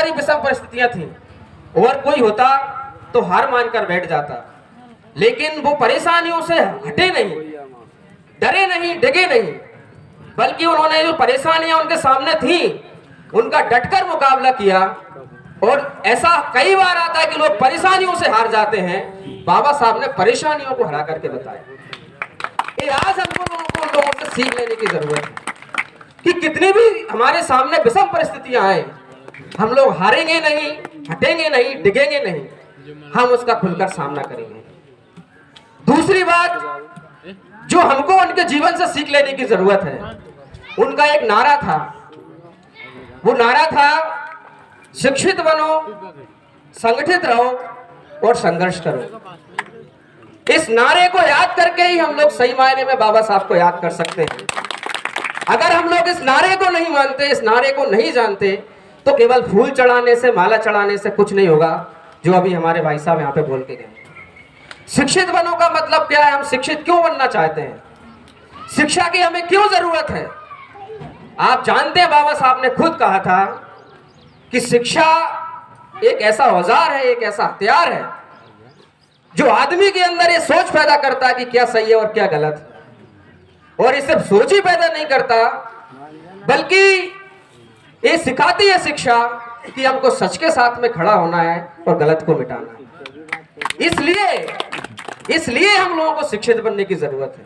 सारी विषम परिस्थितियां थी और कोई होता तो हार मानकर बैठ जाता, लेकिन वो परेशानियों से हटे नहीं, डरे नहीं, डिगे नहीं, बल्कि उन्होंने जो परेशानियां उनके सामने थी उनका डटकर मुकाबला किया। और ऐसा कई बार आता है कि लोग परेशानियों से हार जाते हैं, बाबा साहब ने परेशानियों को हरा करके बताया। ये आज हमको लोगों से सीख लेने की जरूरत है कि कितनी भी हमारे सामने विषम परिस्थितियां आए, हम लोग हारेंगे नहीं, हटेंगे नहीं, डिगेंगे नहीं, हम उसका खुलकर सामना करेंगे। दूसरी बात जो हमको उनके जीवन से सीख लेने की जरूरत है, उनका एक नारा था, वो नारा था शिक्षित बनो, संगठित रहो और संघर्ष करो। इस नारे को याद करके ही हम लोग सही मायने में बाबा साहब को याद कर सकते हैं। अगर हम लोग इस नारे को नहीं मानते, इस नारे को नहीं जानते, तो केवल फूल चढ़ाने से, माला चढ़ाने से कुछ नहीं होगा, जो अभी हमारे भाई साहब यहाँ पे बोल के गए। शिक्षित बनो का मतलब क्या है? हम शिक्षित क्यों बनना चाहते हैं? शिक्षा की हमें क्यों जरूरत है? आप जानते हैं बाबा साहब ने खुद कहा था कि शिक्षा एक ऐसा औजार है, एक ऐसा हथियार है जो आदमी के अंदर ये सोच पैदा करता है कि क्या सही है और क्या गलत है। और ये सिर्फ सोच ही पैदा नहीं करता, बल्कि ये सिखाती है शिक्षा कि हमको सच के साथ में खड़ा होना है और गलत को मिटाना है। इसलिए हम लोगों को शिक्षित बनने की जरूरत है।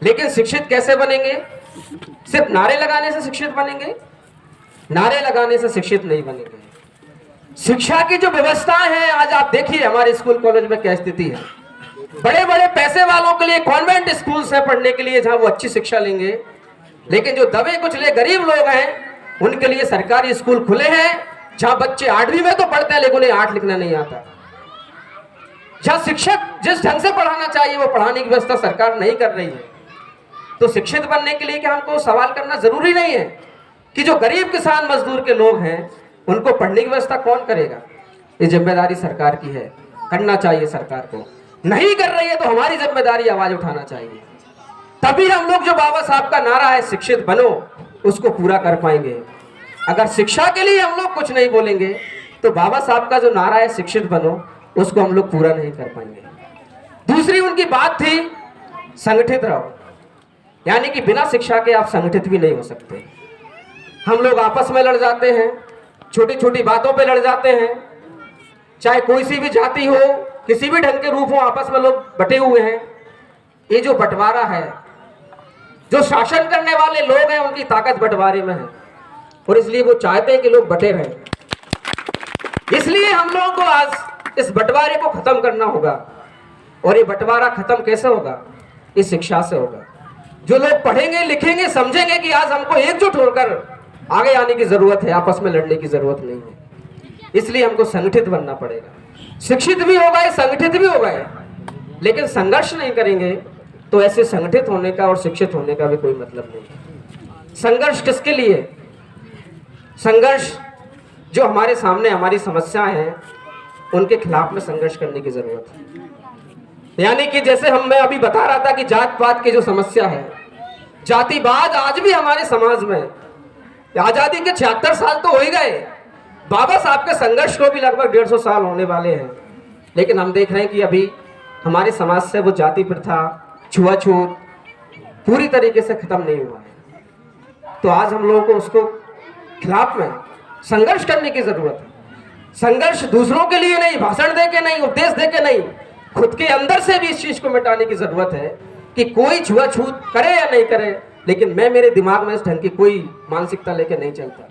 लेकिन शिक्षित कैसे बनेंगे? सिर्फ नारे लगाने से शिक्षित बनेंगे? नारे लगाने से शिक्षित नहीं बनेंगे। शिक्षा की जो व्यवस्थाएं हैं, आज आप देखिए हमारे स्कूल कॉलेज में क्या स्थिति है। बड़े बड़े पैसे वालों के लिए कॉन्वेंट स्कूल्स हैं पढ़ने के लिए, जहां वो अच्छी शिक्षा लेंगे, लेकिन जो दबे कुचले गरीब लोग हैं उनके लिए सरकारी स्कूल खुले हैं, जहां बच्चे 8वीं में तो पढ़ते हैं लेकिन उन्हें 8 लिखना नहीं आता। जहां शिक्षक जिस ढंग से पढ़ाना चाहिए वो पढ़ाने की व्यवस्था सरकार नहीं कर रही है। तो शिक्षित बनने के लिए क्या हमको सवाल करना जरूरी नहीं है कि जो गरीब किसान मजदूर के लोग हैं उनको पढ़ने की व्यवस्था कौन करेगा? ये जिम्मेदारी सरकार की है, करना चाहिए सरकार को। नहीं कर रही है तो हमारी जिम्मेदारी आवाज उठाना चाहिए, तभी हम लोग जो बाबा साहब का नारा है शिक्षित बनो, उसको पूरा कर पाएंगे। अगर शिक्षा के लिए हम लोग कुछ नहीं बोलेंगे तो बाबा साहब का जो नारा है शिक्षित बनो, उसको हम लोग पूरा नहीं कर पाएंगे। दूसरी उनकी बात थी संगठित रहो, यानी कि बिना शिक्षा के आप संगठित भी नहीं हो सकते। हम लोग आपस में लड़ जाते हैं, छोटी छोटी बातों पे लड़ जाते हैं, चाहे कोई सी भी जाति हो, किसी भी ढंग के रूप हो, आपस में लोग बटे हुए हैं। ये जो बंटवारा है, जो शासन करने वाले लोग हैं उनकी ताकत बंटवारे में है, और इसलिए वो चाहते हैं कि लोग बटे रहें। इसलिए हम लोगों को आज इस बंटवारे को खत्म करना होगा। और ये बंटवारा खत्म कैसे होगा? इस शिक्षा से होगा। जो लोग पढ़ेंगे, लिखेंगे, समझेंगे कि आज हमको एकजुट होकर आगे आने की जरूरत है, आपस में लड़ने की जरूरत नहीं है। इसलिए हमको संगठित बनना पड़ेगा। शिक्षित भी हो गए, संगठित भी हो गए, लेकिन संघर्ष नहीं करेंगे तो ऐसे संगठित होने का और शिक्षित होने का भी कोई मतलब नहीं। संघर्ष किसके लिए? संघर्ष जो हमारे सामने हमारी समस्याएं हैं उनके खिलाफ में संघर्ष करने की जरूरत है। यानी कि जैसे मैं अभी बता रहा था कि जात पात की जो समस्या है, जातिवाद आज भी हमारे समाज में, आजादी के 76 साल तो हो ही गए, बाबा साहब के संघर्ष को भी लगभग 150 साल होने वाले हैं, लेकिन हम देख रहे हैं कि अभी हमारे समाज से वो जाति प्रथा, छुआछूत पूरी तरीके से खत्म नहीं हुआ है। तो आज हम लोगों को उसको खिलाफ में संघर्ष करने की जरूरत है। संघर्ष दूसरों के लिए नहीं, भाषण दे के नहीं, उपदेश दे के नहीं, खुद के अंदर से भी इस चीज को मिटाने की जरूरत है कि कोई छुआछूत करे या नहीं करे, लेकिन मैं मेरे दिमाग में इस ढंग की कोई मानसिकता लेके नहीं चलता।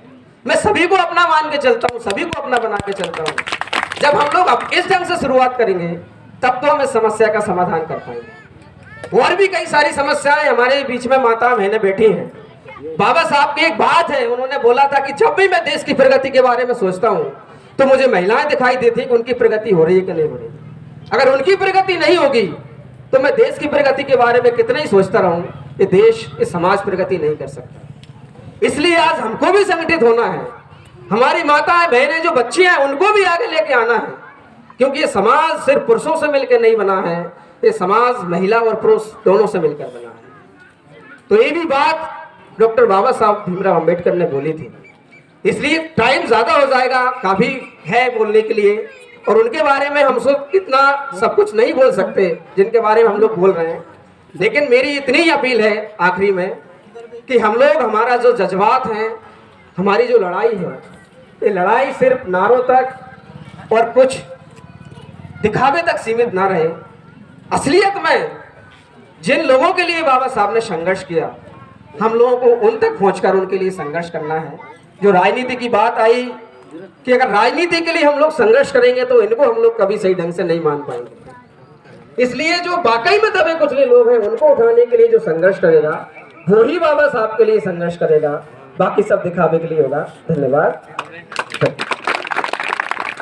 मैं सभी को अपना मान के चलता हूँ, सभी को अपना बना के चलता हूँ। जब हम लोग अब इस ढंग से शुरुआत करेंगे तब तो हम इस समस्या का समाधान कर पाएंगे। और भी कई सारी समस्याएं हमारे बीच में माता बहनें बैठी हैं। बाबा साहब की एक बात है, उन्होंने बोला था कि जब भी मैं देश की प्रगति के बारे में सोचता हूँ तो मुझे महिलाएं दिखाई देती कि उनकी प्रगति हो रही है कि नहीं हो रही। अगर उनकी प्रगति नहीं होगी तो मैं देश की प्रगति के बारे में कितना ही सोचता रहूं, ये देश, ये समाज प्रगति नहीं कर सकता। इसलिए आज हमको भी संगठित होना है। हमारी माताएं, बहनें, जो बच्ची हैं, उनको भी आगे लेके आना है, क्योंकि ये समाज सिर्फ पुरुषों से मिलकर नहीं बना है, ये समाज महिला और पुरुष दोनों से मिलकर बना है। तो ये भी बात डॉक्टर बाबा साहब भीमराव अंबेडकर ने बोली थी। इसलिए टाइम ज्यादा हो जाएगा, काफी है बोलने के लिए, और उनके बारे में हम सब इतना सब कुछ नहीं बोल सकते जिनके बारे में हम लोग बोल रहे हैं। लेकिन मेरी इतनी ही अपील है आखिरी में कि हम लोग, हमारा जो जज्बात हैं, हमारी जो लड़ाई है, ये लड़ाई सिर्फ नारों तक और कुछ दिखावे तक सीमित ना रहे। असलियत में जिन लोगों के लिए बाबा साहब ने संघर्ष किया, हम लोगों को उन तक पहुंचकर उनके लिए संघर्ष करना है। जो राजनीति की बात आई कि अगर राजनीति के लिए हम लोग संघर्ष करेंगे तो इनको हम लोग कभी सही ढंग से नहीं मान पाएंगे। इसलिए जो वाकई में दबे कुचले लोग हैं, उनको उठाने के लिए जो संघर्ष करेगा, वो ही बाबा साहब के लिए संघर्ष करेगा, बाकी सब दिखावे के लिए होगा। धन्यवाद।